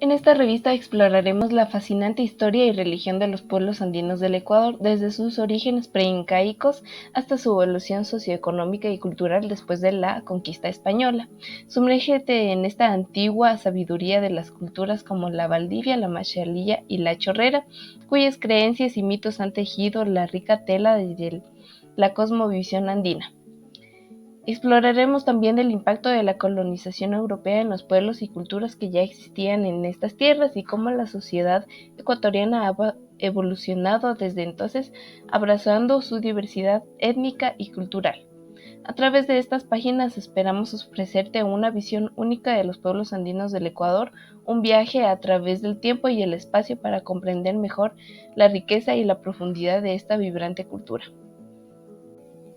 En esta revista exploraremos la fascinante historia y religión de los pueblos andinos del Ecuador, desde sus orígenes preincaicos hasta su evolución socioeconómica y cultural después de la conquista española. Sumérgete en esta antigua sabiduría de las culturas como la Valdivia, la Machalilla y la Chorrera, cuyas creencias y mitos han tejido la rica tela de la cosmovisión andina. Exploraremos también el impacto de la colonización europea en los pueblos y culturas que ya existían en estas tierras y cómo la sociedad ecuatoriana ha evolucionado desde entonces, abrazando su diversidad étnica y cultural. A través de estas páginas esperamos ofrecerte una visión única de los pueblos andinos del Ecuador, un viaje a través del tiempo y el espacio para comprender mejor la riqueza y la profundidad de esta vibrante cultura.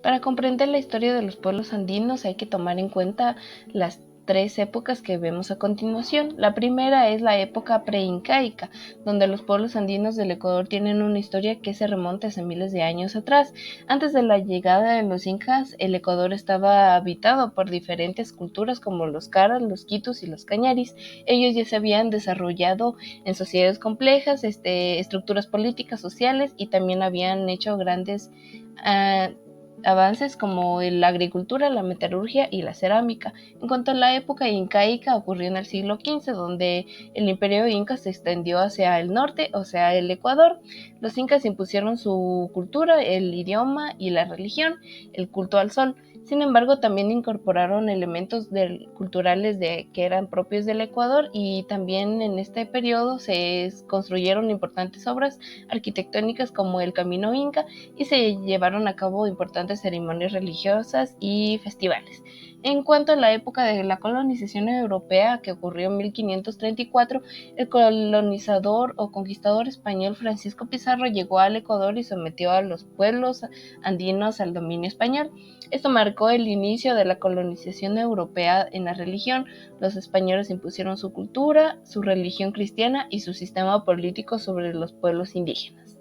Para comprender la historia de los pueblos andinos hay que tomar en cuenta las tres épocas que vemos a continuación. La primera es la época preincaica, donde los pueblos andinos del Ecuador tienen una historia que se remonta hace miles de años atrás. Antes de la llegada de los incas, el Ecuador estaba habitado por diferentes culturas como los caras, los quitus y los cañaris. Ellos ya se habían desarrollado en sociedades complejas, estructuras políticas, sociales, y también habían hecho grandes avances como la agricultura, la metalurgia y la cerámica. En cuanto a la época incaica, ocurrió en el siglo XV, donde el imperio inca se extendió hacia el norte, o sea, el Ecuador. Los incas impusieron su cultura, el idioma y la religión, el culto al sol. Sin embargo, también incorporaron elementos culturales que eran propios del Ecuador, y también en este periodo se construyeron importantes obras arquitectónicas como el Camino Inca, y se llevaron a cabo importantes ceremonias religiosas y festivales. En cuanto a la época de la colonización europea, que ocurrió en 1534, el colonizador o conquistador español Francisco Pizarro llegó al Ecuador y sometió a los pueblos andinos al dominio español. Esto marcó el inicio de la colonización europea en la religión. Los españoles impusieron su cultura, su religión cristiana y su sistema político sobre los pueblos indígenas.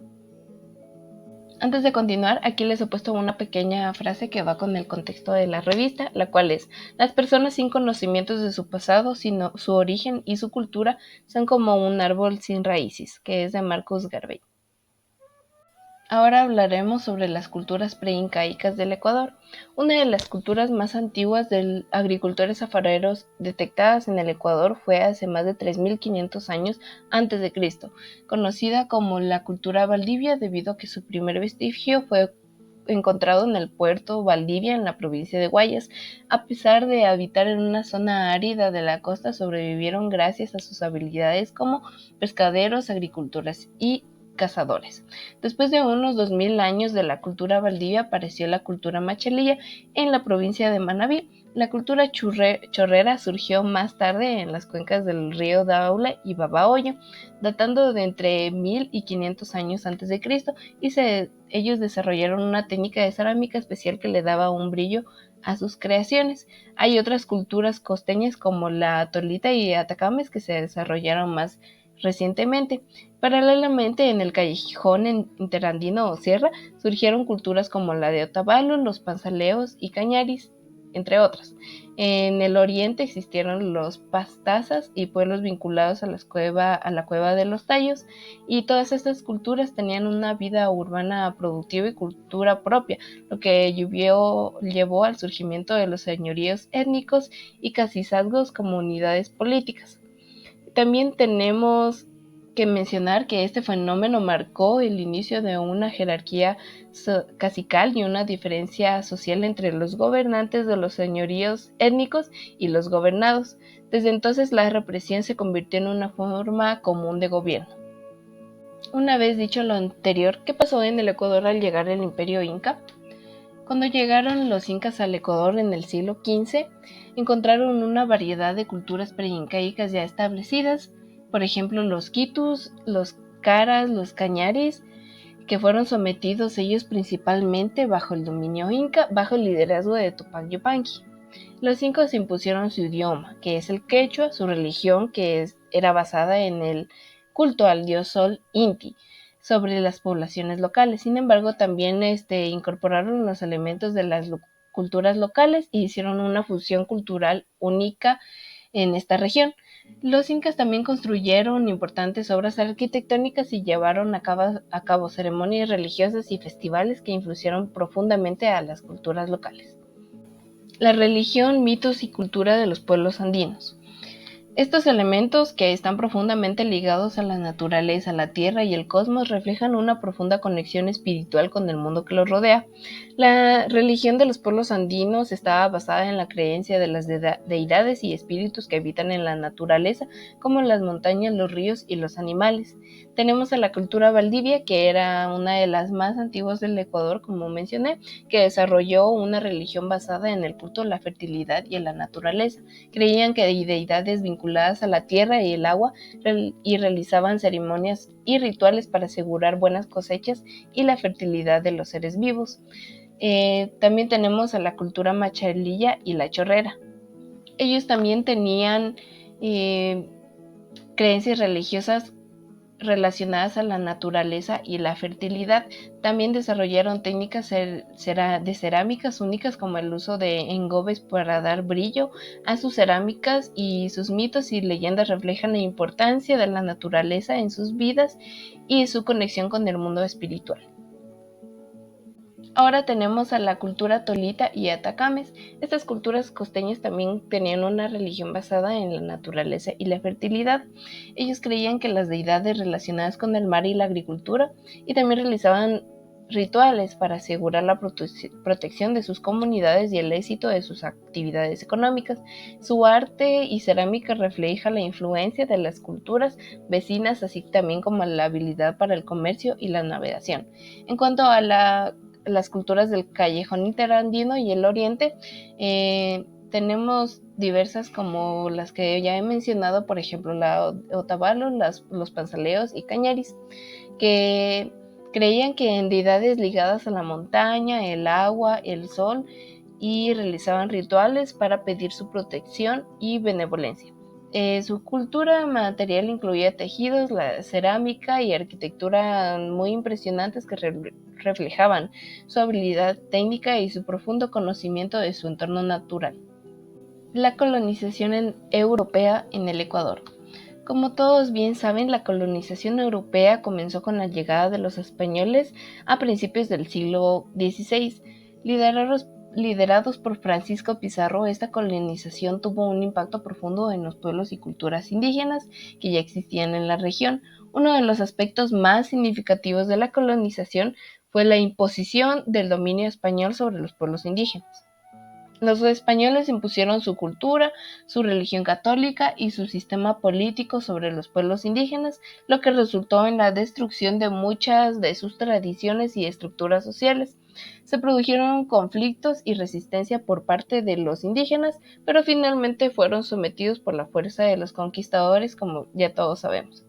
Antes de continuar, aquí les he puesto una pequeña frase que va con el contexto de la revista, la cual es: las personas sin conocimientos de su pasado, sino su origen y su cultura, son como un árbol sin raíces, que es de Marcus Garvey. Ahora hablaremos sobre las culturas preincaicas del Ecuador. Una de las culturas más antiguas de agricultores azucareros detectadas en el Ecuador fue hace más de 3.500 años antes de Cristo, conocida como la cultura Valdivia debido a que su primer vestigio fue encontrado en el puerto Valdivia, en la provincia de Guayas. A pesar de habitar en una zona árida de la costa, sobrevivieron gracias a sus habilidades como pescaderos, agricultores y cazadores. Después de unos 2000 años de la cultura Valdivia, apareció la cultura Machalilla en la provincia de Manabí. La cultura chorrera surgió más tarde en las cuencas del río Daule y Babahoyo, datando de entre 1000 y 500 años antes de Cristo, y ellos desarrollaron una técnica de cerámica especial que le daba un brillo a sus creaciones. Hay otras culturas costeñas como la Tolita y Atacames que se desarrollaron más recientemente. Paralelamente, en el callejón interandino o sierra, surgieron culturas como la de Otavalo, los panzaleos y cañaris, entre otras. En el oriente existieron los pastazas y pueblos vinculados a la cueva de los Tallos, y todas estas culturas tenían una vida urbana productiva y cultura propia, lo que llevó al surgimiento de los señoríos étnicos y cacicazgos como unidades políticas. También tenemos que mencionar que este fenómeno marcó el inicio de una jerarquía cacical y una diferencia social entre los gobernantes de los señoríos étnicos y los gobernados. Desde entonces la represión se convirtió en una forma común de gobierno. Una vez dicho lo anterior, ¿qué pasó en el Ecuador al llegar el Imperio Inca? Cuando llegaron los incas al Ecuador en el siglo XV, encontraron una variedad de culturas preincaicas ya establecidas, por ejemplo los quitus, los caras, los cañaris, que fueron sometidos ellos principalmente bajo el dominio inca, bajo el liderazgo de Tupac Yupanqui. Los incas impusieron su idioma, que es el quechua, su religión, que era basada en el culto al dios sol Inti, sobre las poblaciones locales. Sin embargo, también incorporaron los elementos de las culturas locales y hicieron una fusión cultural única en esta región. Los incas también construyeron importantes obras arquitectónicas y llevaron a cabo ceremonias religiosas y festivales que influyeron profundamente a las culturas locales. La religión, mitos y cultura de los pueblos andinos. Estos elementos, que están profundamente ligados a la naturaleza, la tierra y el cosmos, reflejan una profunda conexión espiritual con el mundo que los rodea. La religión de los pueblos andinos estaba basada en la creencia de las deidades y espíritus que habitan en la naturaleza, como las montañas, los ríos y los animales. Tenemos a la cultura valdivia, que era una de las más antiguas del Ecuador, como mencioné, que desarrolló una religión basada en el culto a la fertilidad y a la naturaleza. Creían que deidades vinculadas a la tierra y el agua y realizaban ceremonias y rituales para asegurar buenas cosechas y la fertilidad de los seres vivos. También tenemos a la cultura machalilla y la chorrera. Ellos también tenían creencias religiosas relacionadas a la naturaleza y la fertilidad. También desarrollaron técnicas de cerámicas únicas, como el uso de engobes para dar brillo a sus cerámicas, y sus mitos y leyendas reflejan la importancia de la naturaleza en sus vidas y su conexión con el mundo espiritual. Ahora tenemos a la cultura tolita y atacames. Estas culturas costeñas también tenían una religión basada en la naturaleza y la fertilidad. Ellos creían que las deidades relacionadas con el mar y la agricultura, y también realizaban rituales para asegurar la protección de sus comunidades y el éxito de sus actividades económicas. Su arte y cerámica refleja la influencia de las culturas vecinas, así también como la habilidad para el comercio y la navegación. En cuanto a las culturas del callejón interandino y el oriente, tenemos diversas, como las que ya he mencionado, por ejemplo la Otavalo, los panzaleos y cañaris, que creían que en deidades ligadas a la montaña, el agua, el sol, y realizaban rituales para pedir su protección y benevolencia. Su cultura material incluía tejidos, la cerámica y arquitectura muy impresionantes que reflejaban su habilidad técnica y su profundo conocimiento de su entorno natural. La colonización europea en el Ecuador. Como todos bien saben, la colonización europea comenzó con la llegada de los españoles a principios del siglo XVI. Liderados por Francisco Pizarro, esta colonización tuvo un impacto profundo en los pueblos y culturas indígenas que ya existían en la región. Uno de los aspectos más significativos de la colonización fue la imposición del dominio español sobre los pueblos indígenas. Los españoles impusieron su cultura, su religión católica y su sistema político sobre los pueblos indígenas, lo que resultó en la destrucción de muchas de sus tradiciones y estructuras sociales. Se produjeron conflictos y resistencia por parte de los indígenas, pero finalmente fueron sometidos por la fuerza de los conquistadores, como ya todos sabemos.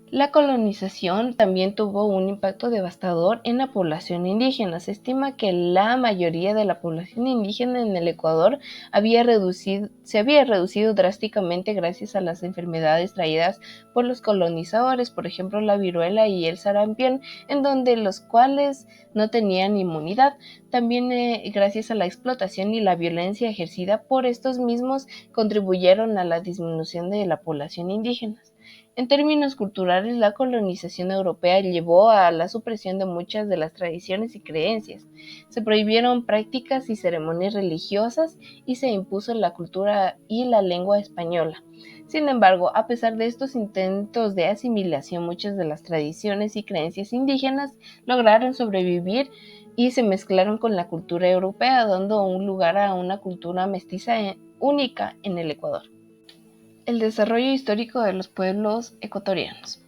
La colonización también tuvo un impacto devastador en la población indígena. Se estima que la mayoría de la población indígena en el Ecuador se había reducido drásticamente gracias a las enfermedades traídas por los colonizadores, por ejemplo la viruela y el sarampión, en donde los cuales no tenían inmunidad. También gracias a la explotación y la violencia ejercida por estos mismos contribuyeron a la disminución de la población indígena. En términos culturales, la colonización europea llevó a la supresión de muchas de las tradiciones y creencias. Se prohibieron prácticas y ceremonias religiosas y se impuso la cultura y la lengua española. Sin embargo, a pesar de estos intentos de asimilación, muchas de las tradiciones y creencias indígenas lograron sobrevivir y se mezclaron con la cultura europea, dando un lugar a una cultura mestiza única en el Ecuador. El desarrollo histórico de los pueblos ecuatorianos.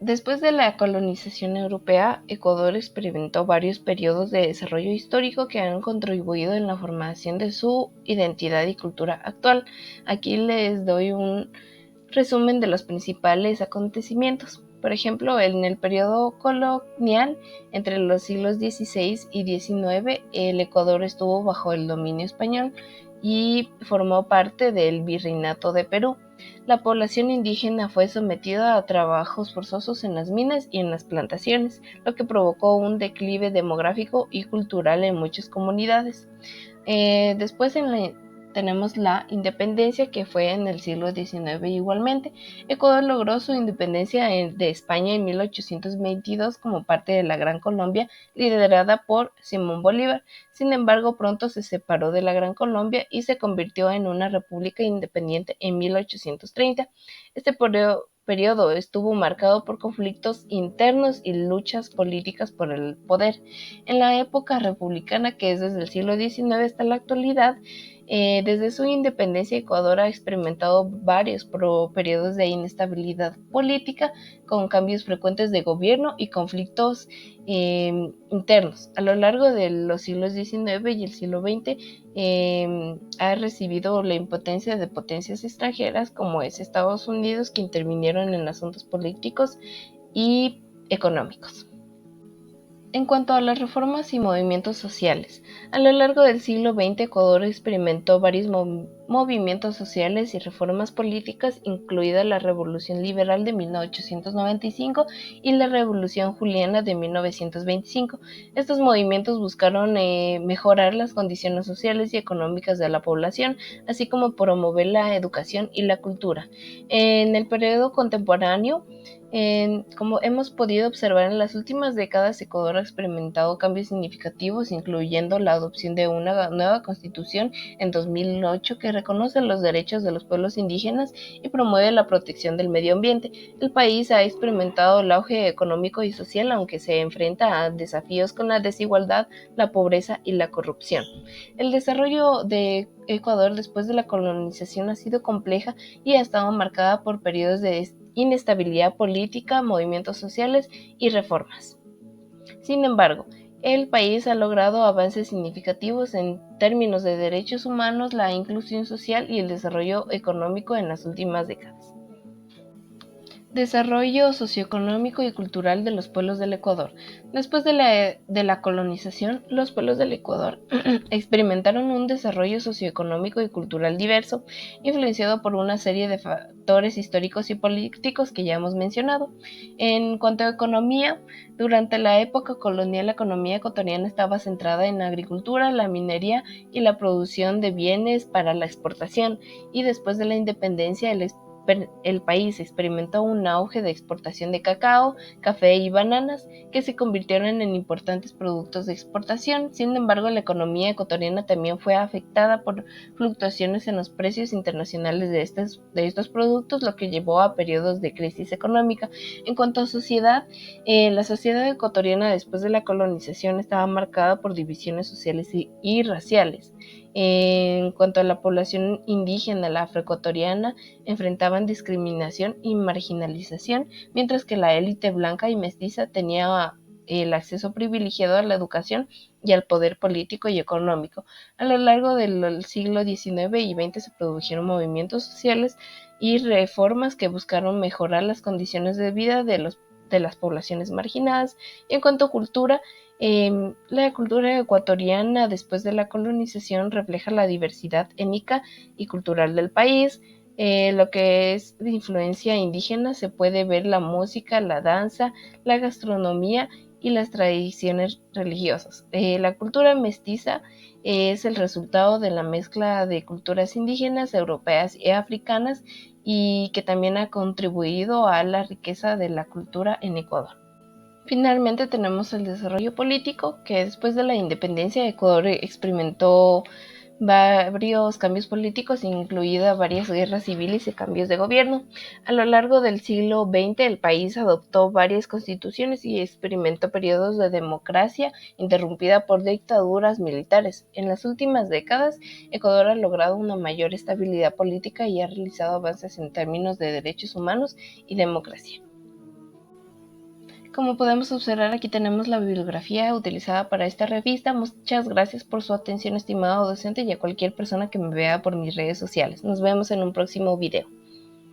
Después de la colonización europea, Ecuador experimentó varios periodos de desarrollo histórico que han contribuido en la formación de su identidad y cultura actual. Aquí les doy un resumen de los principales acontecimientos. Por ejemplo, en el periodo colonial, entre los siglos XVI y XIX, el Ecuador estuvo bajo el dominio español y formó parte del Virreinato de Perú. La población indígena fue sometida a trabajos forzosos en las minas y en las plantaciones, lo que provocó un declive demográfico y cultural en muchas comunidades. Después, tenemos la independencia, que fue en el siglo XIX igualmente. Ecuador logró su independencia de España en 1822 como parte de la Gran Colombia, liderada por Simón Bolívar. Sin embargo, pronto se separó de la Gran Colombia y se convirtió en una república independiente en 1830. Este periodo estuvo marcado por conflictos internos y luchas políticas por el poder. En la época republicana, que es desde el siglo XIX hasta la actualidad, desde su independencia, Ecuador ha experimentado varios periodos de inestabilidad política, con cambios frecuentes de gobierno y conflictos internos. A lo largo de los siglos XIX y el siglo XX, ha recibido la impotencia de potencias extranjeras como es Estados Unidos, que intervinieron en asuntos políticos y económicos. En cuanto a las reformas y movimientos sociales, a lo largo del siglo XX Ecuador experimentó varios movimientos sociales y reformas políticas, incluida la Revolución Liberal de 1895 y la Revolución Juliana de 1925. Estos movimientos buscaron mejorar las condiciones sociales y económicas de la población, así como promover la educación y la cultura. En el periodo contemporáneo, como hemos podido observar en las últimas décadas, Ecuador ha experimentado cambios significativos, incluyendo la adopción de una nueva constitución en 2008 que reconoce los derechos de los pueblos indígenas y promueve la protección del medio ambiente. El país ha experimentado el auge económico y social, aunque se enfrenta a desafíos con la desigualdad, la pobreza y la corrupción. El desarrollo de Ecuador después de la colonización ha sido compleja y ha estado marcada por periodos de inestabilidad política, movimientos sociales y reformas. Sin embargo, el país ha logrado avances significativos en términos de derechos humanos, la inclusión social y el desarrollo económico en las últimas décadas. Desarrollo socioeconómico y cultural de los pueblos del Ecuador. Después de la colonización, los pueblos del Ecuador experimentaron un desarrollo socioeconómico y cultural diverso, influenciado por una serie de factores históricos y políticos que ya hemos mencionado. En cuanto a economía, durante la época colonial, la economía ecuatoriana estaba centrada en la agricultura, la minería y la producción de bienes para la exportación, y después de la independencia, el país experimentó un auge de exportación de cacao, café y bananas, que se convirtieron en importantes productos de exportación. Sin embargo, la economía ecuatoriana también fue afectada por fluctuaciones en los precios internacionales de estos productos, lo que llevó a periodos de crisis económica. En cuanto a sociedad, la sociedad ecuatoriana después de la colonización estaba marcada por divisiones sociales y raciales. En cuanto a la población indígena, la afroecuatoriana enfrentaban discriminación y marginalización, mientras que la élite blanca y mestiza tenía el acceso privilegiado a la educación y al poder político y económico. A lo largo del siglo XIX y XX se produjeron movimientos sociales y reformas que buscaron mejorar las condiciones de vida de las poblaciones marginadas. Y en cuanto a cultura, la cultura ecuatoriana después de la colonización refleja la diversidad étnica y cultural del país. Lo que es de influencia indígena se puede ver la música, la danza, la gastronomía y las tradiciones religiosas. La cultura mestiza es el resultado de la mezcla de culturas indígenas, europeas y africanas, y que también ha contribuido a la riqueza de la cultura en Ecuador. Finalmente tenemos el desarrollo político, que después de la independencia Ecuador experimentó varios cambios políticos, incluidas varias guerras civiles y cambios de gobierno. A lo largo del siglo XX el país adoptó varias constituciones y experimentó periodos de democracia interrumpida por dictaduras militares. En las últimas décadas, Ecuador ha logrado una mayor estabilidad política y ha realizado avances en términos de derechos humanos y democracia. Como podemos observar, aquí tenemos la bibliografía utilizada para esta revista. Muchas gracias por su atención, estimado docente, y a cualquier persona que me vea por mis redes sociales. Nos vemos en un próximo video.